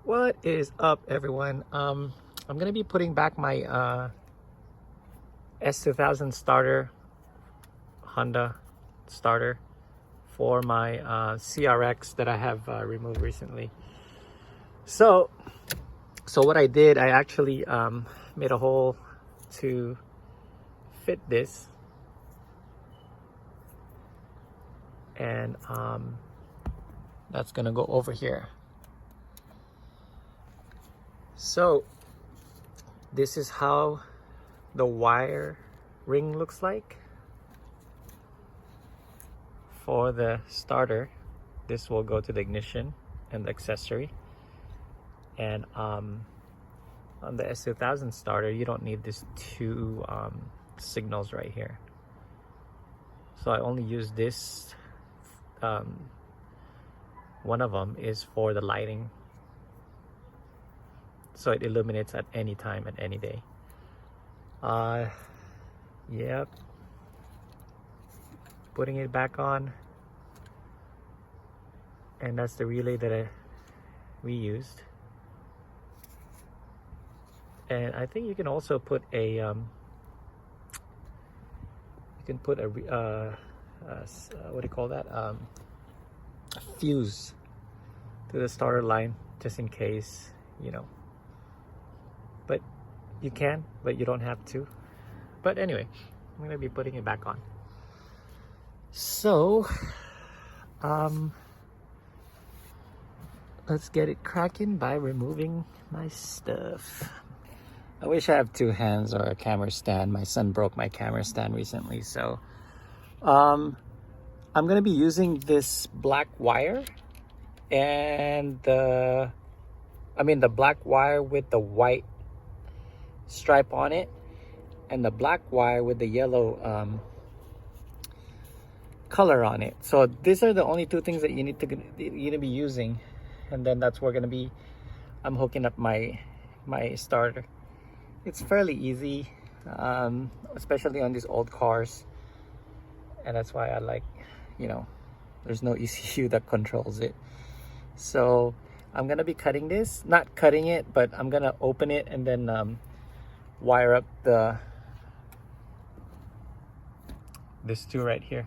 What is up, everyone? I'm gonna be putting back my S2000 starter, Honda starter, for my CRX that I have removed recently. So what I did, I actually made a hole to fit this, and that's gonna go over here. So this is how the wire ring looks like for the starter. This will go to the ignition and the accessory, and on the S2000 starter you don't need these two signals right here, so I only use this. One of them is for the lighting, so it illuminates at any time, at any day. Yep, putting it back on, and that's the relay that we used. And I think you can also put a what do you call that, a fuse to the starter line, just in case, you know. But you can, but you don't have to. But anyway, I'm gonna be putting it back on. So let's get it cracking by removing my stuff. I wish I have two hands or a camera stand. My son broke my camera stand recently, so I'm gonna be using this black wire, and the black wire with the white stripe on it, and the black wire with the yellow color on it. So these are the only two things that you need to be using, and then that's where I'm hooking up my starter. It's fairly easy, especially on these old cars, and that's why I like, there's no ECU that controls it. So I'm gonna be cutting this, not cutting it, but I'm gonna open it and then wire up this two right here.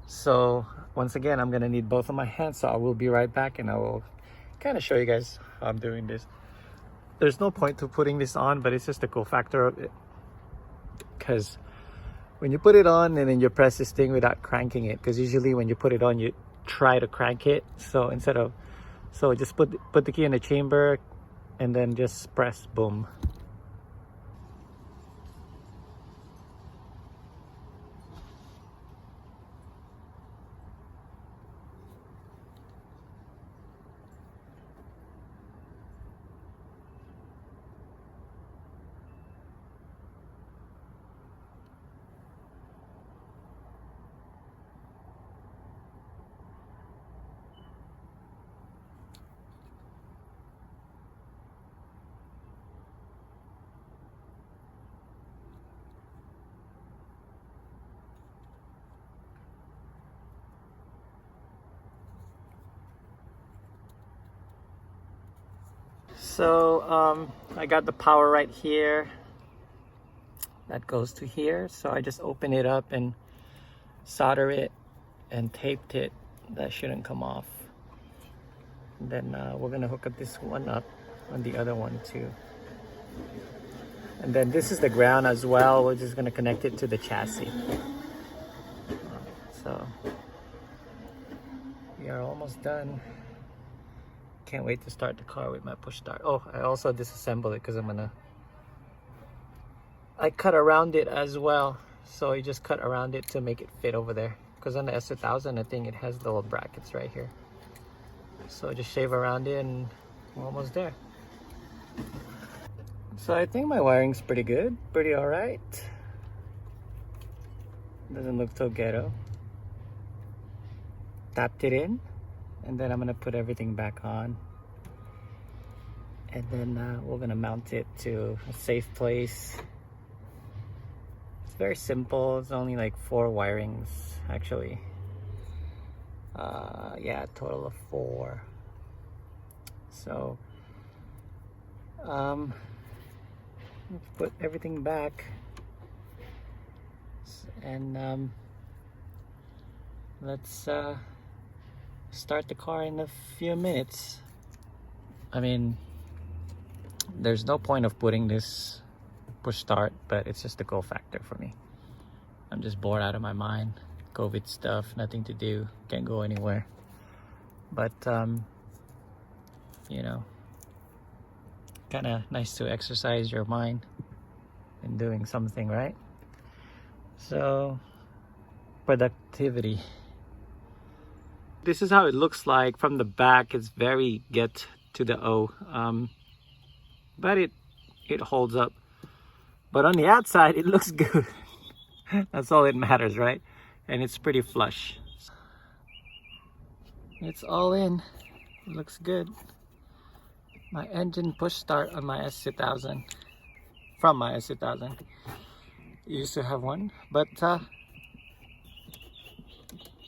So once again, I'm gonna need both of my hands, so I will be right back, and I will kind of show you guys how I'm doing this. There's no point to putting this on, but it's just a cool factor of it, because when you put it on and then you press this thing without cranking it, because usually when you put it on you try to crank it, so just put the key in the chamber and then just press, boom. So I got the power right here that goes to here, so I just open it up and solder it and taped it. That shouldn't come off. And then we're gonna hook up this one up on the other one too, and then this is the ground as well. We're just gonna connect it to the chassis. So we are almost done. Can't wait to start the car with my push start. Oh, I also disassemble it because I cut around it as well. So you just cut around it to make it fit over there, because on the S2000 I think it has little brackets right here. So just shave around it and we're almost there. So I think my wiring's pretty good, pretty all right. Doesn't look so ghetto. Tapped it in, and then I'm gonna put everything back on, and then we're gonna mount it to a safe place. It's very simple. It's only like 4 wirings actually. Yeah, a total of 4. So Let's put everything back, and let's start the car in a few minutes. I mean, there's no point of putting this push start, but it's just the go factor for me. I'm just bored out of my mind. COVID stuff, nothing to do, can't go anywhere. But you know, kind of nice to exercise your mind in doing something, right? So, productivity. This is how it looks like from the back. It's very get to the O, but it holds up. But on the outside, it looks good. That's all that matters, right? And it's pretty flush. It's all in. It looks good. My engine push start on my S2000, from my S2000. Used to have one, but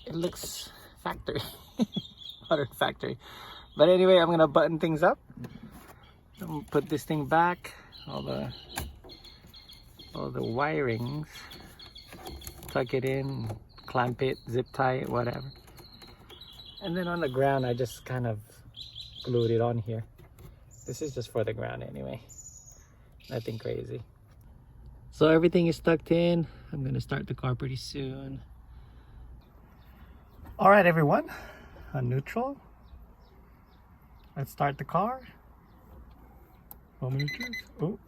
it looks factory, modern factory. But anyway, I'm gonna button things up. I'm gonna put this thing back, all the wirings, tuck it in, clamp it, zip tie it, whatever. And then on the ground, I just kind of glued it on here. This is just for the ground anyway, nothing crazy. So everything is tucked in. I'm gonna start the car pretty soon. All right, everyone, on neutral. Let's start the car. Moment of truth. Oh.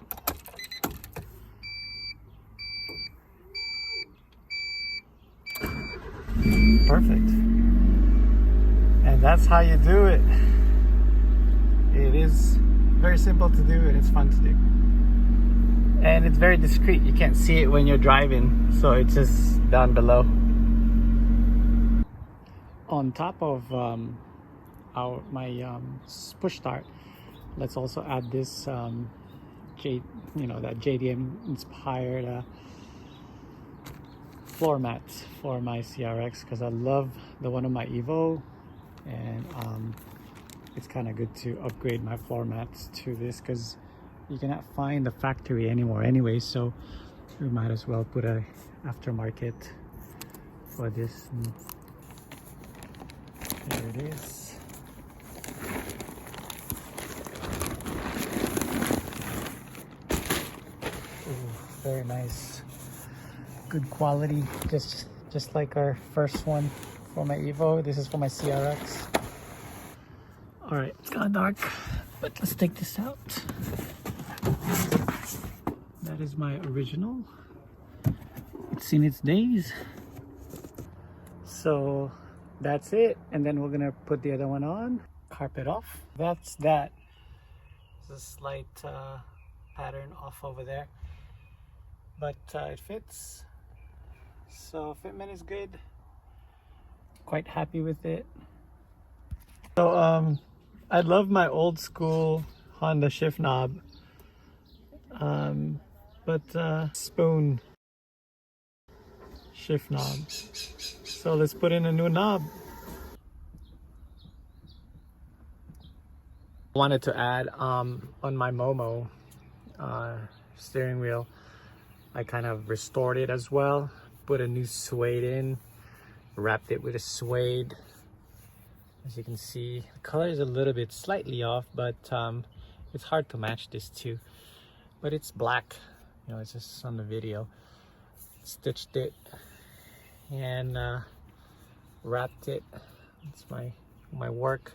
Perfect. And that's how you do it. It is very simple to do and it's fun to do. And it's very discreet. You can't see it when you're driving, so it's just down below. On top of my push start, let's also add this that JDM inspired floor mats for my CRX, because I love the one on my Evo, and it's kind of good to upgrade my floor mats to this because you cannot find the factory anymore anyway, so we might as well put a aftermarket for this. And there it is. Ooh, very nice, good quality, just like our first one for my Evo. This is for my CRX. All right, it's kind of dark, but let's take this out. That is my original. It's seen its days. So that's it. And then we're gonna put the other one on. Carpet off. That's that. There's a slight pattern off over there. But it fits. So fitment is good. Quite happy with it. So I love my old school Honda shift knob. But spoon shift knob. So let's put in a new knob. Wanted to add on my Momo steering wheel, I kind of restored it as well. Put a new suede in, wrapped it with a suede. As you can see, the color is a little bit slightly off, but it's hard to match this too. But it's black, you know, it's just on the video. Stitched it and wrapped it. It's my work.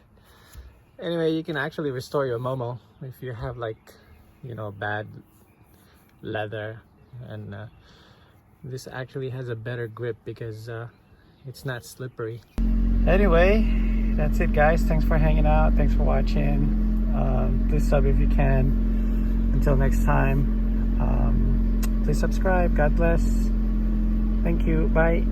Anyway, you can actually restore your Momo if you have, like, you know, bad leather, and this actually has a better grip because it's not slippery. Anyway, that's it, guys. Thanks for hanging out. Thanks for watching. Please sub if you can. Until next time, please subscribe. God bless. Thank you. Bye.